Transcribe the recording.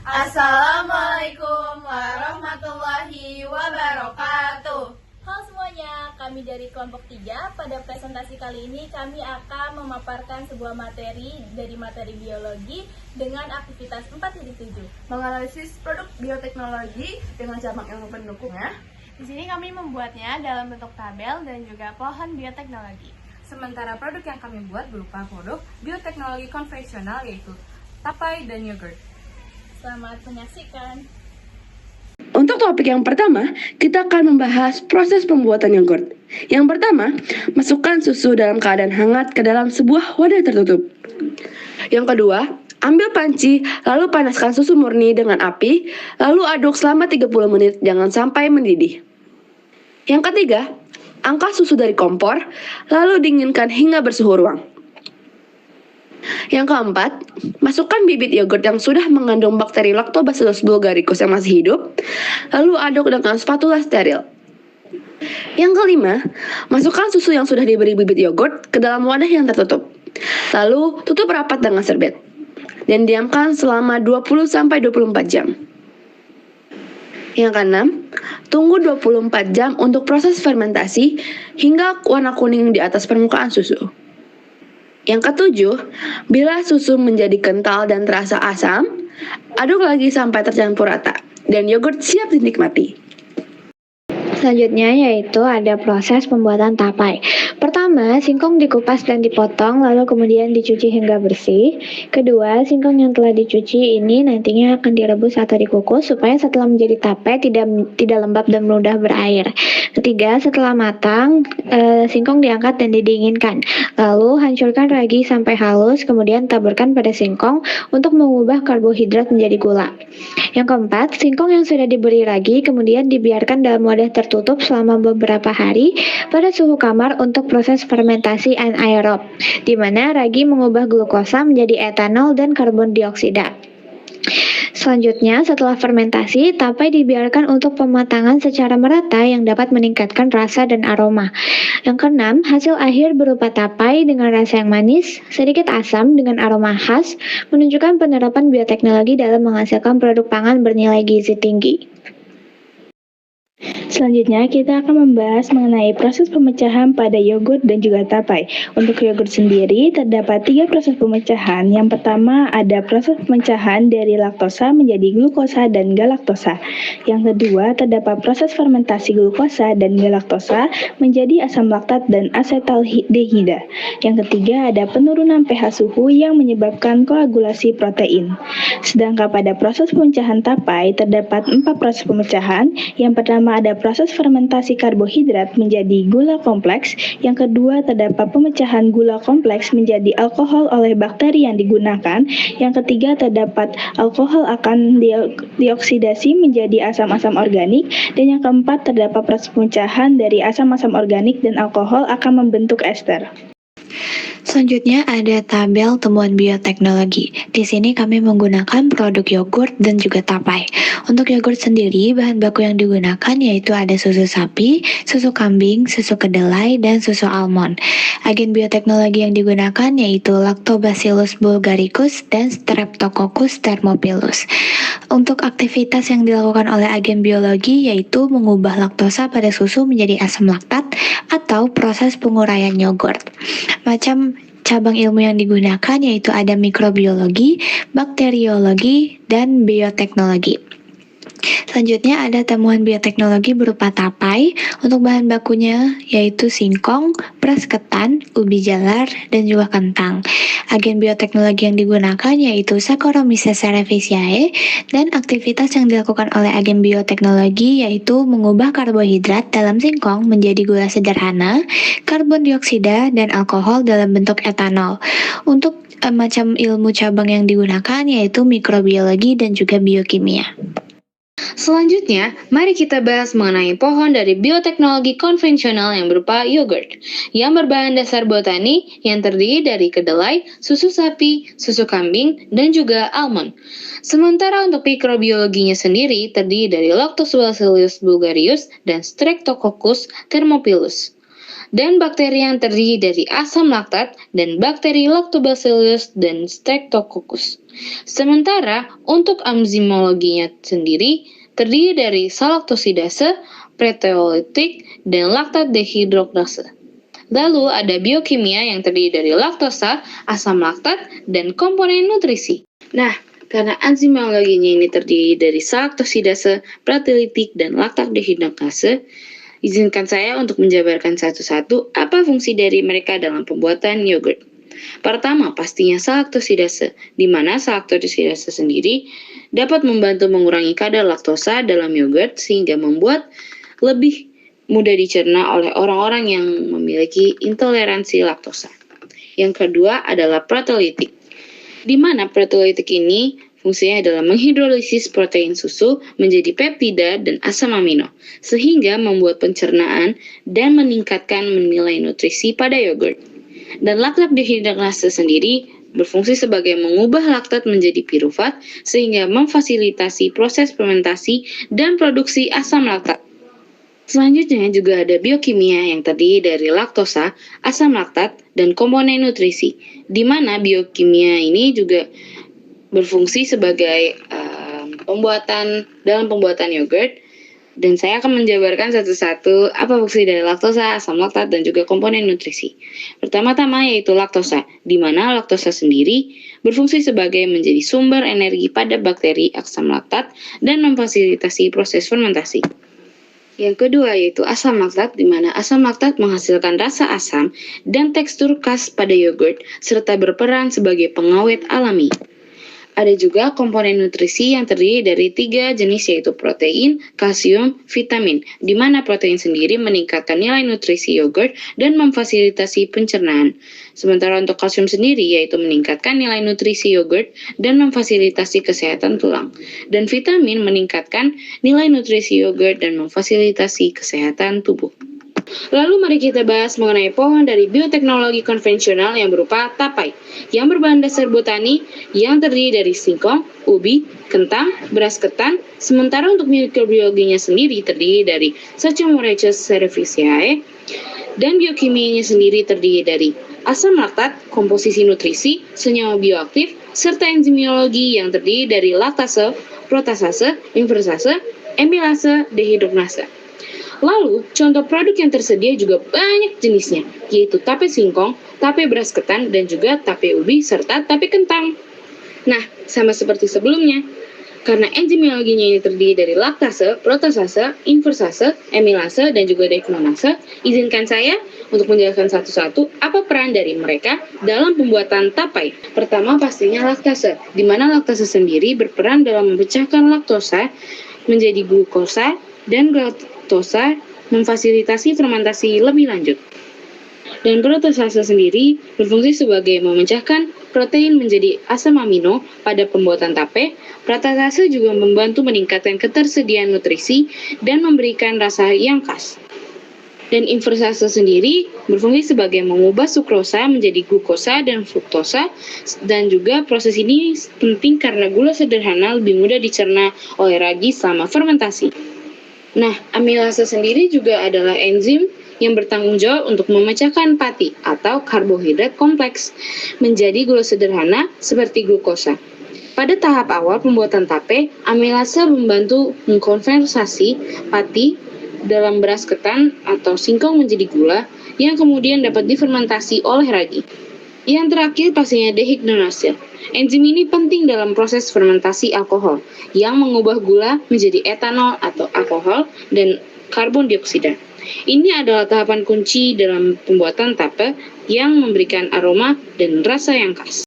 Assalamualaikum warahmatullahi wabarakatuh. Halo semuanya, kami dari kelompok 3. Pada presentasi kali ini kami akan memaparkan sebuah materi dari materi biologi dengan aktivitas 4.7. Menganalisis produk bioteknologi dengan cabang ilmu pendukungnya. Di sini kami membuatnya dalam bentuk tabel dan juga pohon bioteknologi. Sementara produk yang kami buat berupa produk bioteknologi konvensional yaitu tapai dan yogurt. Selamat menyaksikan. Untuk topik yang pertama, kita akan membahas proses pembuatan yogurt. Yang pertama, masukkan susu dalam keadaan hangat ke dalam sebuah wadah tertutup. Yang kedua, ambil panci, lalu panaskan susu murni dengan api, lalu aduk selama 30 menit, jangan sampai mendidih. Yang ketiga, angkat susu dari kompor, lalu dinginkan hingga bersuhu ruang. Yang keempat, masukkan bibit yogurt yang sudah mengandung bakteri Lactobacillus bulgaricus yang masih hidup, lalu aduk dengan spatula steril. Yang kelima, masukkan susu yang sudah diberi bibit yogurt ke dalam wadah yang tertutup. Lalu tutup rapat dengan serbet dan diamkan selama 20-24 jam. Yang keenam, tunggu 24 jam untuk proses fermentasi hingga warna kuning di atas permukaan susu. Yang ketujuh, bila susu menjadi kental dan terasa asam, aduk lagi sampai tercampur rata dan yogurt siap dinikmati. Selanjutnya yaitu ada proses pembuatan tapai. Pertama, singkong dikupas dan dipotong, lalu kemudian dicuci hingga bersih. Kedua, singkong yang telah dicuci ini nantinya akan direbus atau dikukus supaya setelah menjadi tapai tidak lembab dan mudah berair. Ketiga, setelah matang, singkong diangkat dan didinginkan. Lalu hancurkan ragi sampai halus, kemudian taburkan pada singkong untuk mengubah karbohidrat menjadi gula. Yang keempat, singkong yang sudah diberi ragi kemudian dibiarkan dalam wadah tertutup selama beberapa hari pada suhu kamar untuk proses fermentasi anaerob, di mana ragi mengubah glukosa menjadi etanol dan karbon dioksida. Selanjutnya, setelah fermentasi, tapai dibiarkan untuk pematangan secara merata yang dapat meningkatkan rasa dan aroma. Yang keenam, hasil akhir berupa tapai dengan rasa yang manis, sedikit asam dengan aroma khas, menunjukkan penerapan bioteknologi dalam menghasilkan produk pangan bernilai gizi tinggi. Selanjutnya, kita akan membahas mengenai proses pemecahan pada yogurt dan juga tapai. Untuk yogurt sendiri, terdapat 3 proses pemecahan. Yang pertama, ada proses pemecahan dari laktosa menjadi glukosa dan galaktosa. Yang kedua, terdapat proses fermentasi glukosa dan galaktosa menjadi asam laktat dan asetaldehida. Yang ketiga, ada penurunan pH suhu yang menyebabkan koagulasi protein. Sedangkan pada proses pemecahan tapai, terdapat 4 proses pemecahan. Yang pertama, ada proses fermentasi karbohidrat menjadi gula kompleks. Yang kedua, terdapat pemecahan gula kompleks menjadi alkohol oleh bakteri yang digunakan. Yang ketiga, terdapat alkohol akan dioksidasi menjadi asam-asam organik. Dan yang keempat, terdapat proses pemecahan dari asam-asam organik dan alkohol akan membentuk ester. Selanjutnya ada tabel temuan bioteknologi. Di sini kami menggunakan produk yogurt dan juga tapai. Untuk yogurt sendiri, bahan baku yang digunakan yaitu ada susu sapi, susu kambing, susu kedelai, dan susu almond. Agen bioteknologi yang digunakan yaitu Lactobacillus bulgaricus dan Streptococcus thermophilus. Untuk aktivitas yang dilakukan oleh agen biologi yaitu mengubah laktosa pada susu menjadi asam laktat atau proses penguraian yogurt. Macam cabang ilmu yang digunakan yaitu ada mikrobiologi, bakteriologi, dan bioteknologi. Selanjutnya ada temuan bioteknologi berupa tapai. Untuk bahan bakunya yaitu singkong, beras ketan, ubi jalar, dan juga kentang. Agen bioteknologi yang digunakan yaitu Saccharomyces cerevisiae, dan aktivitas yang dilakukan oleh agen bioteknologi yaitu mengubah karbohidrat dalam singkong menjadi gula sederhana, karbon dioksida, dan alkohol dalam bentuk etanol. Untuk macam ilmu cabang yang digunakan yaitu mikrobiologi dan juga biokimia. Selanjutnya, mari kita bahas mengenai pohon dari bioteknologi konvensional yang berupa yogurt, yang berbahan dasar botani yang terdiri dari kedelai, susu sapi, susu kambing, dan juga almond. Sementara untuk mikrobiologinya sendiri terdiri dari Lactobacillus bulgaricus dan Streptococcus thermophilus. dan bakteri yang terdiri dari asam laktat dan bakteri Lactobacillus dan Streptococcus. Sementara untuk enzimologinya sendiri terdiri dari salaktosidase, proteolitik, dan laktat dehidrogenase. Lalu ada biokimia yang terdiri dari laktosa, asam laktat, dan komponen nutrisi. Nah, karena enzimologinya ini terdiri dari salaktosidase, proteolitik, dan laktat dehidrogenase, izinkan saya untuk menjabarkan satu-satu apa fungsi dari mereka dalam pembuatan yogurt. Pertama, pastinya salaktosidase, di mana salaktosidase sendiri dapat membantu mengurangi kadar laktosa dalam yogurt sehingga membuat lebih mudah dicerna oleh orang-orang yang memiliki intoleransi laktosa. Yang kedua adalah proteolitik, di mana proteolitik ini fungsinya adalah menghidrolisis protein susu menjadi peptida dan asam amino, sehingga membuat pencernaan dan meningkatkan nilai nutrisi pada yogurt. Dan laktat dehidrogenase sendiri berfungsi sebagai mengubah laktat menjadi pirufat, sehingga memfasilitasi proses fermentasi dan produksi asam laktat. Selanjutnya juga ada biokimia yang terdiri dari laktosa, asam laktat, dan komponen nutrisi, di mana biokimia ini juga berfungsi sebagai pembuatan yogurt, dan saya akan menjabarkan satu-satu apa fungsi dari laktosa, asam laktat, dan juga komponen nutrisi. Pertama-tama yaitu laktosa, di mana laktosa sendiri berfungsi sebagai menjadi sumber energi pada bakteri asam laktat dan memfasilitasi proses fermentasi. Yang kedua yaitu asam laktat, di mana asam laktat menghasilkan rasa asam dan tekstur khas pada yogurt, serta berperan sebagai pengawet alami. Ada juga komponen nutrisi yang terdiri dari 3 jenis yaitu protein, kalsium, vitamin, di mana protein sendiri meningkatkan nilai nutrisi yogurt dan memfasilitasi pencernaan. Sementara untuk kalsium sendiri yaitu meningkatkan nilai nutrisi yogurt dan memfasilitasi kesehatan tulang. Dan vitamin meningkatkan nilai nutrisi yogurt dan memfasilitasi kesehatan tubuh. Lalu mari kita bahas mengenai pohon dari bioteknologi konvensional yang berupa tapai, yang berbahan dasar botani yang terdiri dari singkong, ubi, kentang, beras ketan, sementara untuk mikrobiologinya sendiri terdiri dari Saccharomyces cerevisiae, dan biokimianya sendiri terdiri dari asam laktat, komposisi nutrisi, senyawa bioaktif, serta enzimologi yang terdiri dari laktase, protasase, inversase, amilase, dehidrogenase. Lalu, contoh produk yang tersedia juga banyak jenisnya, yaitu tape singkong, tape beras ketan, dan juga tape ubi, serta tape kentang. Nah, sama seperti sebelumnya, karena enzimologinya ini terdiri dari laktase, protasase, inversase, amilase, dan juga dehidrogenase, izinkan saya untuk menjelaskan satu-satu apa peran dari mereka dalam pembuatan tapai. Pertama, pastinya laktase, di mana laktase sendiri berperan dalam memecahkan laktosa menjadi glukosa, dan galaktosa memfasilitasi fermentasi lebih lanjut. Dan protasase sendiri berfungsi sebagai memecahkan protein menjadi asam amino pada pembuatan tape. Protasase juga membantu meningkatkan ketersediaan nutrisi dan memberikan rasa yang khas. Dan inversase sendiri berfungsi sebagai mengubah sukrosa menjadi glukosa dan fruktosa, dan juga proses ini penting karena gula sederhana lebih mudah dicerna oleh ragi selama fermentasi. Nah, amilase sendiri juga adalah enzim yang bertanggung jawab untuk memecahkan pati atau karbohidrat kompleks menjadi gula sederhana seperti glukosa. Pada tahap awal pembuatan tape, amilase membantu mengkonversasi pati dalam beras ketan atau singkong menjadi gula yang kemudian dapat difermentasi oleh ragi. Yang terakhir pastinya dehidrogenase. Enzim ini penting dalam proses fermentasi alkohol yang mengubah gula menjadi etanol atau alkohol dan karbon dioksida. Ini adalah tahapan kunci dalam pembuatan tape yang memberikan aroma dan rasa yang khas.